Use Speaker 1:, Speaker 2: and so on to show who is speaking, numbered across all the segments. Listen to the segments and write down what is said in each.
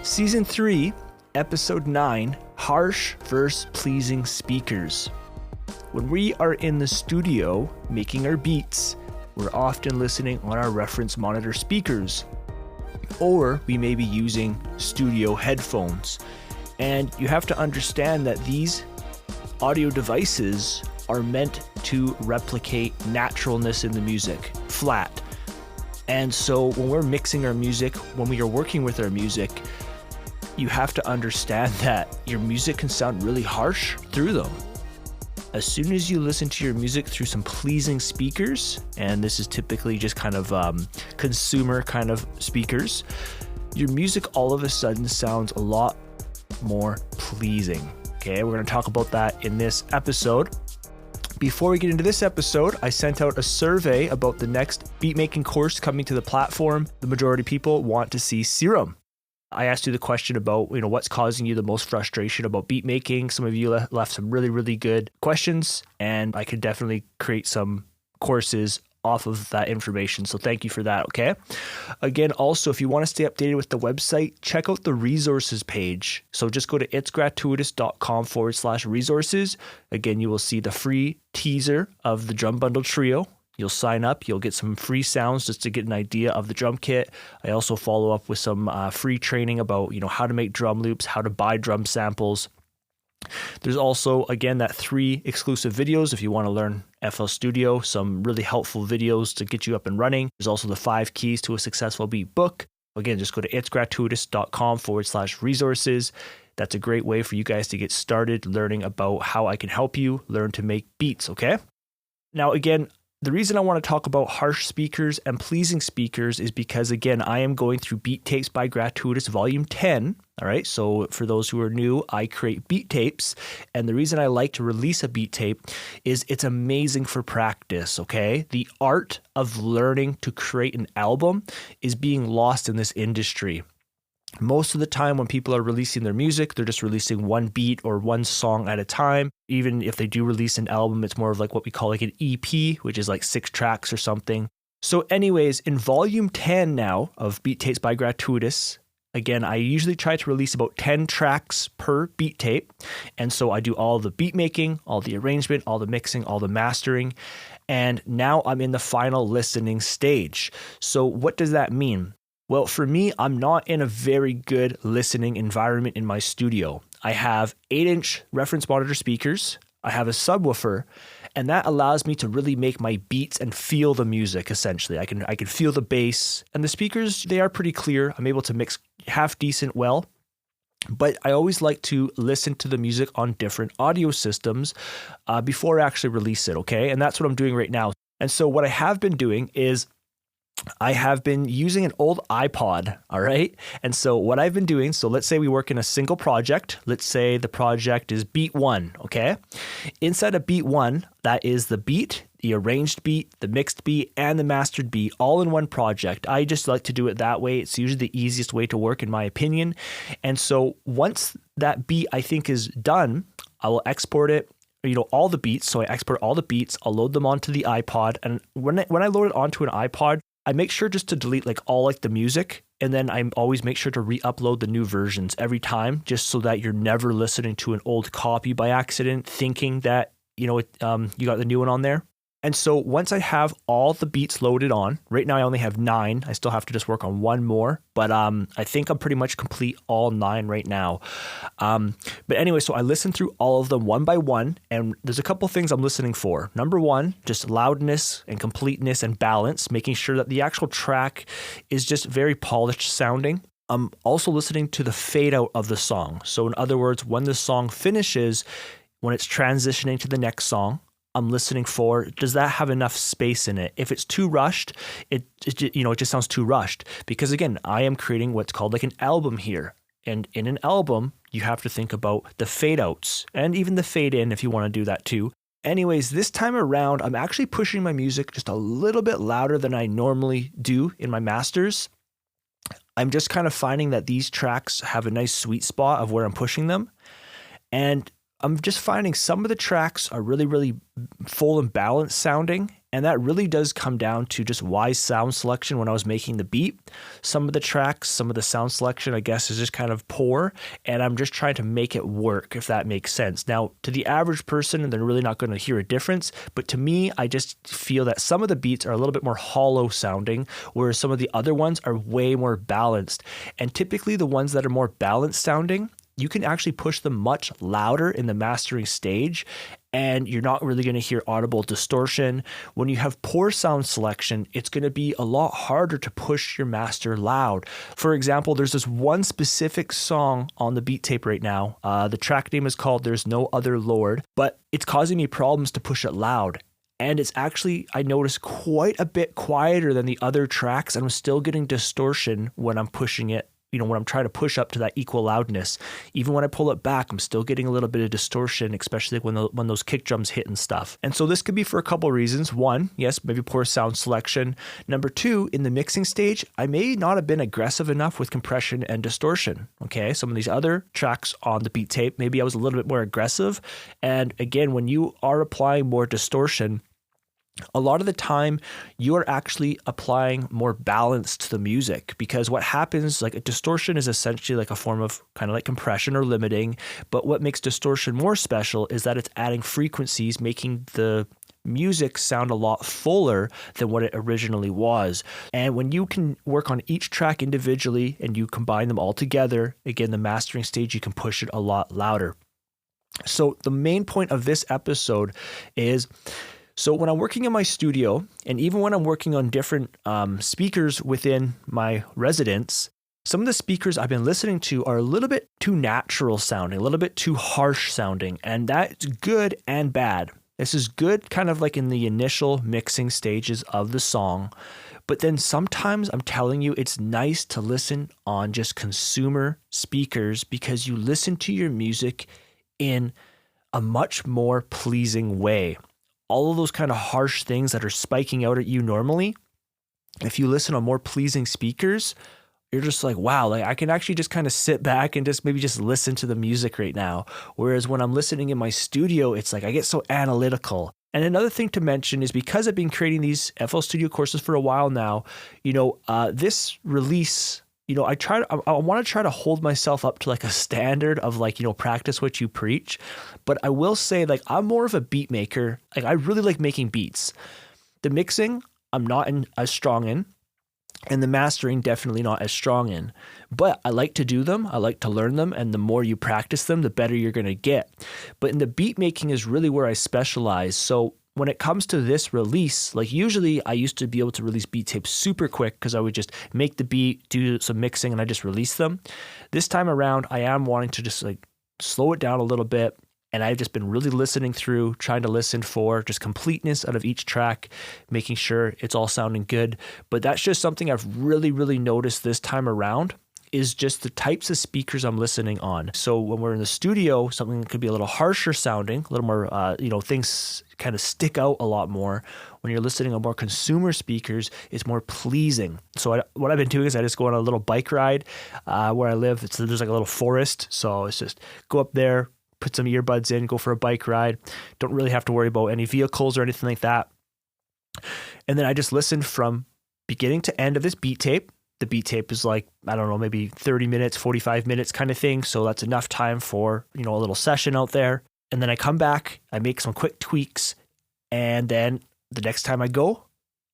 Speaker 1: Season 3, Episode 9, Harsh vs. Pleasing Speakers. When we are in the studio making our beats, we're often listening on our reference monitor speakers, or we may be using studio headphones. And you have to understand that these audio devices are meant to replicate naturalness in the music, flat. And so when we're mixing our music, when we are working with our music, you have to understand that your music can sound really harsh through them. As soon as you listen to your music through some pleasing speakers, and this is typically just kind of consumer kind of speakers, your music all of a sudden sounds a lot more pleasing. Okay, we're going to talk about that in this episode. Before we get into this episode, I sent out a survey about the next beatmaking course coming to the platform. The majority of people want to see Serum. I asked you the question about, what's causing you the most frustration about beat making. Some of you left some really, really good questions, and I could definitely create some courses off of that information. So thank you for that, okay? Again, also, if you want to stay updated with the website, check out the resources page. So just go to itsgratuitous.com/resources. Again, you will see the free teaser of the Drum Bundle Trio. You'll sign up, you'll get some free sounds just to get an idea of the drum kit. I also follow up with some free training about, how to make drum loops, how to buy drum samples. There's also, again, that 3 exclusive videos if you want to learn FL Studio, some really helpful videos to get you up and running. There's also the 5 keys to a successful beat book. Again, just go to itsgratuitous.com/resources. That's a great way for you guys to get started learning about how I can help you learn to make beats, okay? Now, again, the reason I want to talk about harsh speakers and pleasing speakers is because, again, I am going through Beat Tapes by Gratuitous Volume 10. All right. So for those who are new, I create beat tapes. And the reason I like to release a beat tape is it's amazing for practice. Okay. The art of learning to create an album is being lost in this industry. Most of the time when people are releasing their music, they're just releasing one beat or one song at a time. Even if they do release an album, it's more of like what we call like an EP, which is like 6 tracks or something. So anyways, in volume 10 now of Beat Tapes by Gratuitous, again, I usually try to release about 10 tracks per beat tape. And so I do all the beat making, all the arrangement, all the mixing, all the mastering. And now I'm in the final listening stage. So what does that mean? Well, for me, I'm not in a very good listening environment in my studio. I have 8-inch reference monitor speakers. I have a subwoofer, and that allows me to really make my beats and feel the music, essentially. I can feel the bass, and the speakers, they are pretty clear. I'm able to mix half decent well, but I always like to listen to the music on different audio systems before I actually release it, okay? And that's what I'm doing right now. And so what I have been doing is I have been using an old iPod, all right? And so what I've been doing, so let's say we work in a single project. Let's say the project is beat 1, okay? Inside of beat 1, that is the beat, the arranged beat, the mixed beat, and the mastered beat all in one project. I just like to do it that way. It's usually the easiest way to work in my opinion. And so once that beat I think is done, I will export it, all the beats. So I export all the beats, I'll load them onto the iPod. And when I load it onto an iPod, I make sure just to delete all the music, and then I always make sure to re-upload the new versions every time, just so that you're never listening to an old copy by accident, thinking that you got the new one on there. And so once I have all the beats loaded on, right now I only have 9. I still have to just work on one more, but I think I'm pretty much complete all 9 right now. But anyway, so I listen through all of them one by one, and there's a couple things I'm listening for. Number 1, just loudness and completeness and balance, making sure that the actual track is just very polished sounding. I'm also listening to the fade out of the song. So in other words, when the song finishes, when it's transitioning to the next song, I'm listening for, does that have enough space in it? If it's too rushed, it just sounds too rushed. Because again, I am creating what's called like an album here. And in an album, you have to think about the fade outs and even the fade in if you want to do that too. Anyways, this time around, I'm actually pushing my music just a little bit louder than I normally do in my masters. I'm just kind of finding that these tracks have a nice sweet spot of where I'm pushing them. And I'm just finding some of the tracks are really, really full and balanced sounding, And that really does come down to just wise sound selection when I was making the beat. Some of the tracks, some of the sound selection, I guess, is just kind of poor. And I'm just trying to make it work, if that makes sense. Now, to the average person, they're really not going to hear a difference. But to me, I just feel that some of the beats are a little bit more hollow sounding, whereas some of the other ones are way more balanced. And typically the ones that are more balanced sounding, you can actually push them much louder in the mastering stage, and you're not really going to hear audible distortion. When you have poor sound selection, it's going to be a lot harder to push your master loud. For example, there's this one specific song on the beat tape right now. The track name is called There's No Other Lord, but it's causing me problems to push it loud. And it's actually, I noticed, quite a bit quieter than the other tracks, and I'm still getting distortion when I'm pushing it. When I'm trying to push up to that equal loudness. Even when I pull it back, I'm still getting a little bit of distortion, especially when those kick drums hit and stuff. And so this could be for a couple of reasons. One, yes, maybe poor sound selection. Number two, in the mixing stage, I may not have been aggressive enough with compression and distortion. Okay, some of these other tracks on the beat tape, maybe I was a little bit more aggressive. And again, when you are applying more distortion, a lot of the time you are actually applying more balance to the music, because what happens, like, a distortion is essentially like a form of kind of like compression or limiting, but what makes distortion more special is that it's adding frequencies, making the music sound a lot fuller than what it originally was. And when you can work on each track individually and you combine them all together, again, the mastering stage, you can push it a lot louder. So the main point of this episode is, so when I'm working in my studio, and even when I'm working on different speakers within my residence, some of the speakers I've been listening to are a little bit too natural sounding, a little bit too harsh sounding, and that's good and bad. This is good kind of like in the initial mixing stages of the song, but then sometimes, I'm telling you, it's nice to listen on just consumer speakers, because you listen to your music in a much more pleasing way. All of those kind of harsh things that are spiking out at you normally, if you listen on more pleasing speakers, you're just like, wow, like I can actually just kind of sit back and just maybe just listen to the music right now. Whereas when I'm listening in my studio, it's like I get so analytical. And another thing to mention is, because I've been creating these FL Studio courses for a while now, this release, I want to try to hold myself up to like a standard of like, practice what you preach. But I will say, like, I'm more of a beat maker. Like, I really like making beats. The mixing, I'm not as strong in. And the mastering, definitely not as strong in. But I like to do them. I like to learn them. And the more you practice them, the better you're going to get. But in the beat making is really where I specialize. So when it comes to this release, like, usually I used to be able to release beat tapes super quick because I would just make the beat, do some mixing, and I just release them. This time around, I am wanting to just like slow it down a little bit. And I've just been really listening through, trying to listen for just completeness out of each track, making sure it's all sounding good. But that's just something I've really, really noticed this time around, is just the types of speakers I'm listening on. So when we're in the studio, something that could be a little harsher sounding, a little more, things kind of stick out a lot more. When you're listening on more consumer speakers, it's more pleasing. So what I've been doing is I just go on a little bike ride where I live. There's like a little forest. So it's just go up there, put some earbuds in, go for a bike ride. Don't really have to worry about any vehicles or anything like that. And then I just listen from beginning to end of this beat tape. The beat tape is like, I don't know, maybe 30 minutes, 45 minutes kind of thing. So that's enough time for, a little session out there. And then I come back, I make some quick tweaks. And then the next time I go,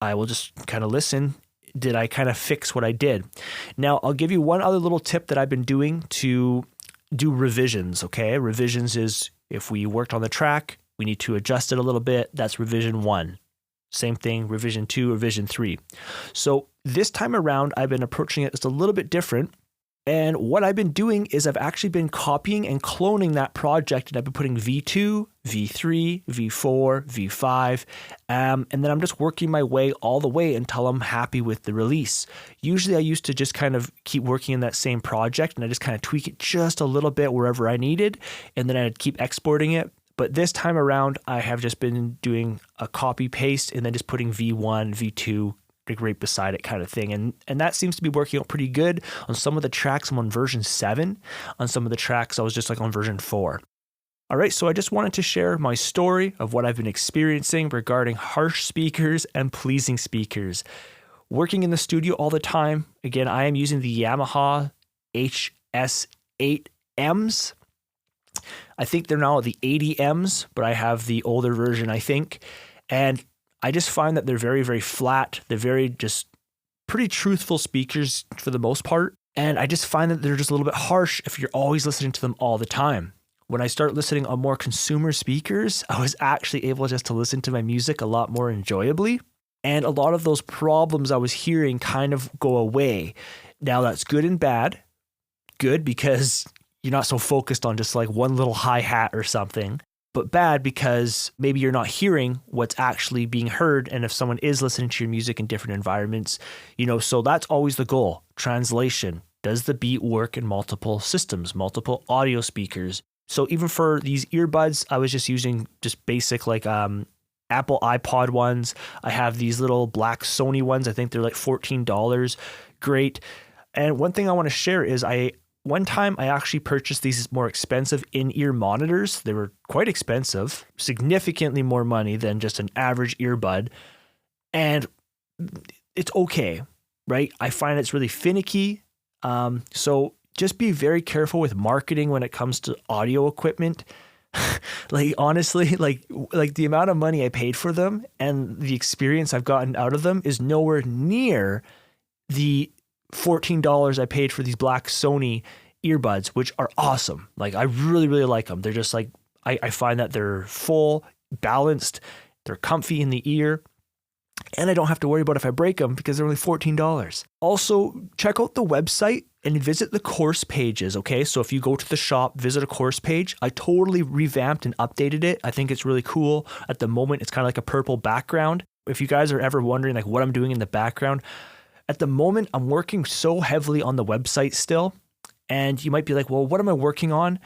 Speaker 1: I will just kind of listen. Did I kind of fix what I did? Now, I'll give you one other little tip that I've been doing to do revisions, okay? Revisions is, if we worked on the track, we need to adjust it a little bit. That's revision 1. Same thing, revision 2, revision 3. So this time around, I've been approaching it just a little bit different. And what I've been doing is I've actually been copying and cloning that project, and I've been putting V2, V3, V4, V5, and then I'm just working my way all the way until I'm happy with the release. Usually I used to just kind of keep working in that same project, and I just kind of tweak it just a little bit wherever I needed, and then I'd keep exporting it. But this time around, I have just been doing a copy paste and then just putting V1, V2, right beside it kind of thing. And that seems to be working out pretty good. On some of the tracks, I'm on version 7. On some of the tracks, I was just like on version 4. All right, so I just wanted to share my story of what I've been experiencing regarding harsh speakers and pleasing speakers. Working in the studio all the time, again, I am using the Yamaha HS8Ms. I think they're now the 80Ms, but I have the older version, I think. And I just find that they're very, very flat. They're very just pretty truthful speakers for the most part. And I just find that they're just a little bit harsh if you're always listening to them all the time. When I start listening on more consumer speakers, I was actually able just to listen to my music a lot more enjoyably. And a lot of those problems I was hearing kind of go away. Now that's good and bad. Good because you're not so focused on just like one little hi-hat or something. But bad because maybe you're not hearing what's actually being heard. And if someone is listening to your music in different environments, so that's always the goal. Translation. Does the beat work in multiple systems, multiple audio speakers? So even for these earbuds, I was just using just basic like Apple iPod ones. I have these little black Sony ones. I think they're like $14. Great. And one thing I want to share is one time I actually purchased these more expensive in-ear monitors. They were quite expensive, significantly more money than just an average earbud. And it's okay, right? I find it's really finicky. So just be very careful with marketing when it comes to audio equipment. Like honestly, like the amount of money I paid for them and the experience I've gotten out of them is nowhere near the $14 I paid for these black Sony earbuds, which are awesome. Like I really, really like them. They're just like, I find that they're full, balanced, they're comfy in the ear. And I don't have to worry about if I break them because they're only $14. Also, check out the website and visit the course pages, okay? So if you go to the shop, visit a course page. I totally revamped and updated it. I think it's really cool. At the moment, it's kind of like a purple background. If you guys are ever wondering like what I'm doing in the background, at the moment, I'm working so heavily on the website still. And you might be like, well, what am I working on?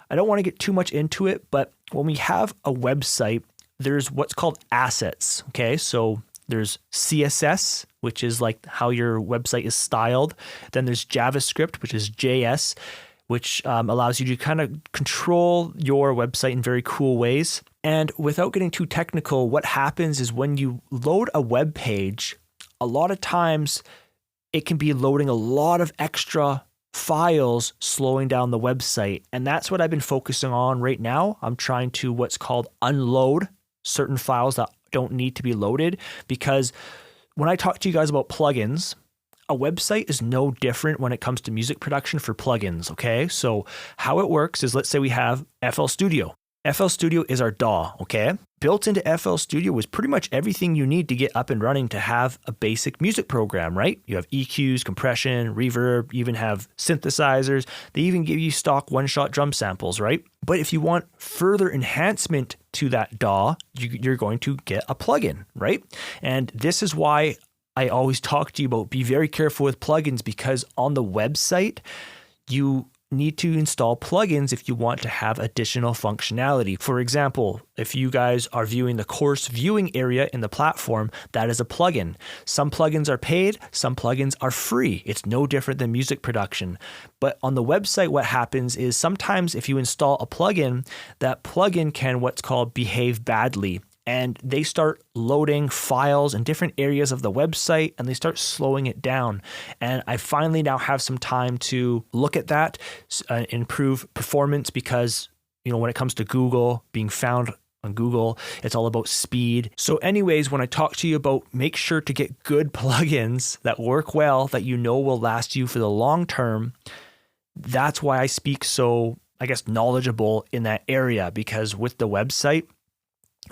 Speaker 1: I don't want to get too much into it, but when we have a website, there's what's called assets, okay? So there's CSS, which is like how your website is styled. Then there's JavaScript, which is JS, which allows you to kind of control your website in very cool ways. And without getting too technical, what happens is when you load a web page, a lot of times it can be loading a lot of extra files, slowing down the website. And that's what I've been focusing on right now. I'm trying to what's called unload certain files that don't need to be loaded, because when I talk to you guys about plugins, a website is no different when it comes to music production for plugins, okay? So how it works is, let's say we have FL Studio. FL Studio is our DAW, okay? Built into FL Studio is pretty much everything you need to get up and running to have a basic music program, right? You have EQs, compression, reverb, you even have synthesizers. They even give you stock one-shot drum samples, right? But if you want further enhancement to that DAW, you're going to get a plugin, right? And this is why I always talk to you about be very careful with plugins, because on the website, you need to install plugins if you want to have additional functionality. For example, if you guys are viewing the course viewing area in the platform, that is a plugin. Some plugins are paid, some plugins are free. It's no different than music production. But on the website, what happens is sometimes if you install a plugin, that plugin can what's called behave badly. And they start loading files in different areas of the website and they start slowing it down. And I finally now have some time to look at that, improve performance, because, when it comes to Google, being found on Google, it's all about speed. So anyways, when I talk to you about make sure to get good plugins that work well, that will last you for the long term, that's why I speak so, knowledgeable in that area, because with the website,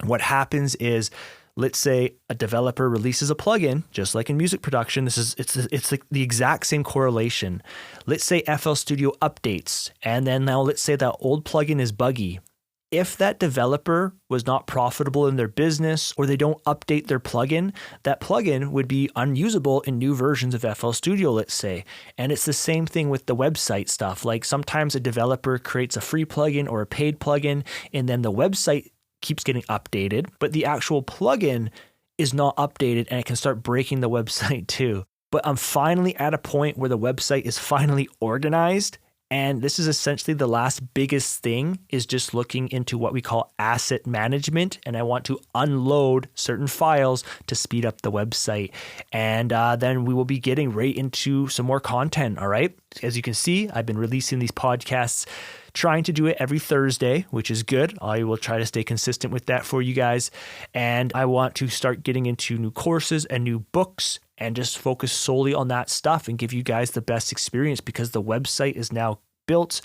Speaker 1: what happens is, let's say a developer releases a plugin, just like in music production. It's like the exact same correlation. Let's say FL Studio updates, and then now let's say that old plugin is buggy. If that developer was not profitable in their business, or they don't update their plugin, that plugin would be unusable in new versions of FL Studio, let's say. And it's the same thing with the website stuff. Like sometimes a developer creates a free plugin or a paid plugin, and then the website keeps getting updated, but the actual plugin is not updated and it can start breaking the website too. But I'm finally at a point where the website is finally organized And this is essentially the last biggest thing, is just looking into what we call asset management. And I want to unload certain files to speed up the website. And then we will be getting right into some more content. All right. As you can see, I've been releasing these podcasts, trying to do it every Thursday, which is good. I will try to stay consistent with that for you guys. And I want to start getting into new courses and new books and just focus solely on that stuff and give you guys the best experience, because the website is now built,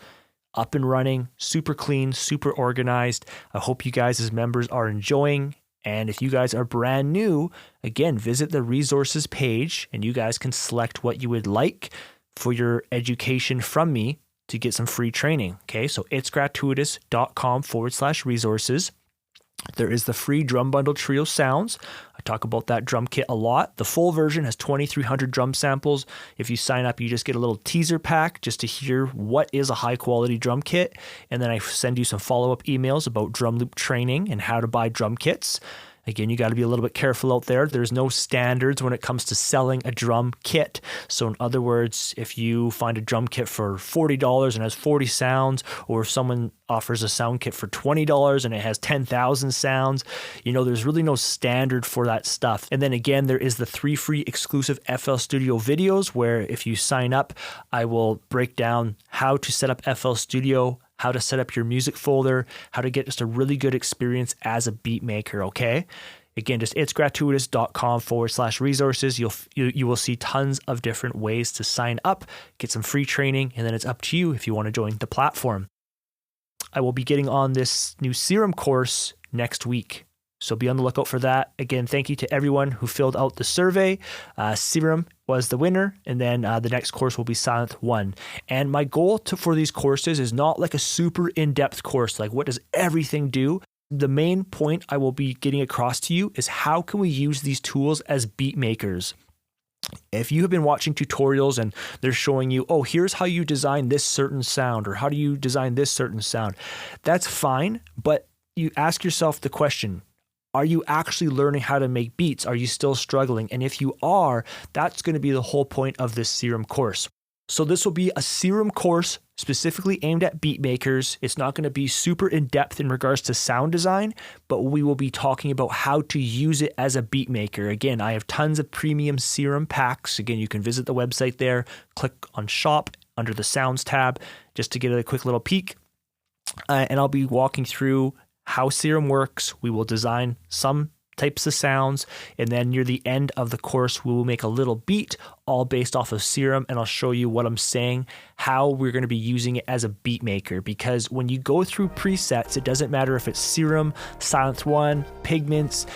Speaker 1: up and running, super clean, super organized. I hope you guys as members are enjoying. And if you guys are brand new, again, visit the resources page and you guys can select what you would like for your education from me to get some free training. Okay, so itsgratuitous.com/resources. There is the free drum bundle trio sounds. I talk about that drum kit a lot. The full version has 2,300 drum samples. If you sign up, you just get a little teaser pack just to hear what is a high quality drum kit. And then I send you some follow-up emails about drum loop training and how to buy drum kits. Again, you got to be a little bit careful out there. There's no standards when it comes to selling a drum kit. So in other words, if you find a drum kit for $40 and has 40 sounds, or if someone offers a sound kit for $20 and it has 10,000 sounds, there's really no standard for that stuff. And then again, there is the 3 free exclusive FL Studio videos where if you sign up, I will break down how to set up FL Studio, how to set up your music folder, how to get just a really good experience as a beat maker, okay? Again, just itsgratuitous.com/resources. You will see tons of different ways to sign up, get some free training, and then it's up to you if you want to join the platform. I will be getting on this new Serum course next week, so be on the lookout for that. Again, thank you to everyone who filled out the survey. Serum was the winner, and then the next course will be Silent 1. And my goal for these courses is not like a super in-depth course, like what does everything do? The main point I will be getting across to you is how can we use these tools as beat makers? If you have been watching tutorials and they're showing you, oh, here's how you design this certain sound, or how do you design this certain sound, that's fine, but you ask yourself the question, are you actually learning how to make beats? Are you still struggling? And if you are, that's going to be the whole point of this Serum course. So this will be a Serum course specifically aimed at beat makers. It's not going to be super in-depth in regards to sound design, but we will be talking about how to use it as a beat maker. Again, I have tons of premium Serum packs. Again, you can visit the website there, click on shop under the sounds tab just to get a quick little peek. And I'll be walking through how Serum works. We will design some types of sounds, and then near the end of the course we will make a little beat all based off of Serum, and I'll show you what I'm saying, how we're going to be using it as a beat maker. Because when you go through presets, it doesn't matter if it's Serum, Silent 1, Pigments,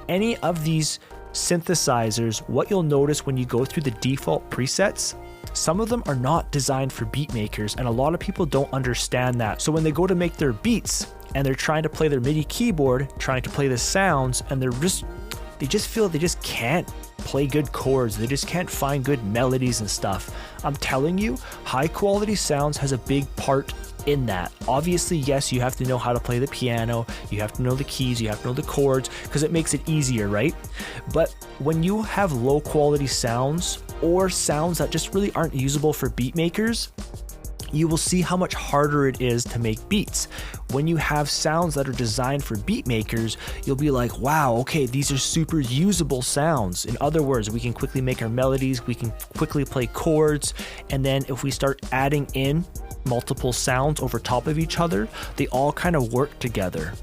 Speaker 1: any of these synthesizers, what you'll notice when you go through the default presets, some of them are not designed for beat makers, and a lot of people don't understand that. So when they go to make their beats and they're trying to play their MIDI keyboard, trying to play the sounds, and they just feel they just can't play good chords. They just can't find good melodies and stuff. I'm telling you, high quality sounds has a big part in that. Obviously, yes, you have to know how to play the piano, you have to know the keys, you have to know the chords, because it makes it easier, right? But when you have low quality sounds, or sounds that just really aren't usable for beat makers, you will see how much harder it is to make beats. When you have sounds that are designed for beat makers, you'll be like, wow, okay, these are super usable sounds. In other words, we can quickly make our melodies, we can quickly play chords, and then if we start adding in multiple sounds over top of each other, they all kind of work together.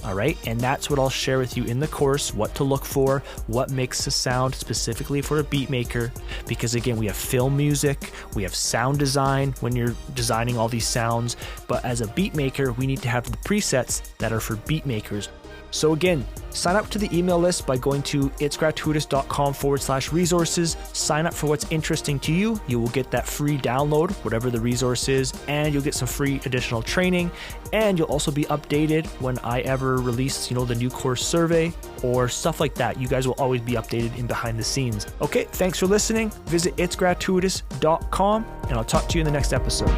Speaker 1: All right, and that's what I'll share with you in the course, what to look for, what makes a sound specifically for a beat maker. Because again, we have film music, we have sound design when you're designing all these sounds, but as a beat maker, we need to have the presets that are for beat makers. So again, sign up to the email list by going to itsgratuitous.com/resources. Sign up for what's interesting to you. You will get that free download, whatever the resource is, and you'll get some free additional training. And you'll also be updated when I ever release, the new course survey or stuff like that. You guys will always be updated in behind the scenes. Okay, thanks for listening. Visit itsgratuitous.com, and I'll talk to you in the next episode.